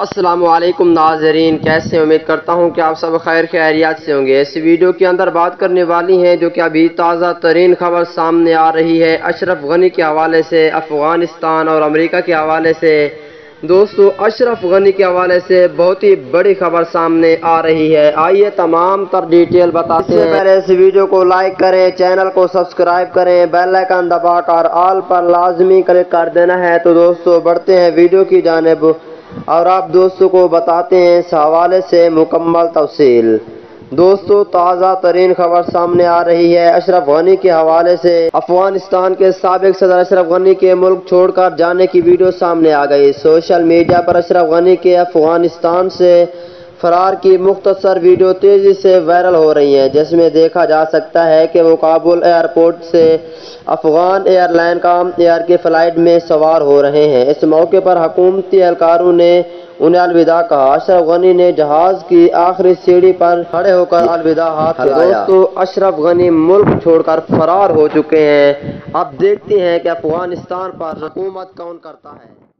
السلام علیکم ناظرین، کیسے امید کرتا ہوں کہ آپ سب خیر خیریات سے ہوں گے۔ اس ویڈیو کے اندر بات کرنے والی ہیں جو کہ ابھی تازہ ترین خبر سامنے آ رہی ہے اشرف غنی کے حوالے سے، افغانستان اور امریکہ کے حوالے سے۔ دوستو، اشرف غنی کے حوالے سے بہت ہی بڑی خبر سامنے آ رہی ہے، آئیے تمام تر ڈیٹیل بتاتے ہیں۔ اس سے پہلے اس ویڈیو کو لائک کریں، چینل کو سبسکرائب کریں، بیل آئیکن دبا کر آل پر لازمی کلک کر دینا ہے۔ تو دوستو بڑھتے ہیں ویڈیو کی جانب اور آپ دوستوں کو بتاتے ہیں اس حوالے سے مکمل تفصیل۔ دوستو، تازہ ترین خبر سامنے آ رہی ہے اشرف غنی کے حوالے سے۔ افغانستان کے سابق صدر اشرف غنی کے ملک چھوڑ کر جانے کی ویڈیو سامنے آ گئی۔ سوشل میڈیا پر اشرف غنی کے افغانستان سے فرار کی مختصر ویڈیو تیزی سے وائرل ہو رہی ہیں، جس میں دیکھا جا سکتا ہے کہ وہ کابل ایئرپورٹ سے افغان ایئر لائن کام ایئر کی فلائٹ میں سوار ہو رہے ہیں۔ اس موقع پر حکومتی اہلکاروں نے انہیں الوداع کہا۔ اشرف غنی نے جہاز کی آخری سیڑھی پر کھڑے ہو کر الوداع ہاتھ ہلایا۔ دوستو، اشرف غنی ملک چھوڑ کر فرار ہو چکے ہیں۔ اب دیکھتے ہیں کہ افغانستان پر حکومت کون کرتا ہے۔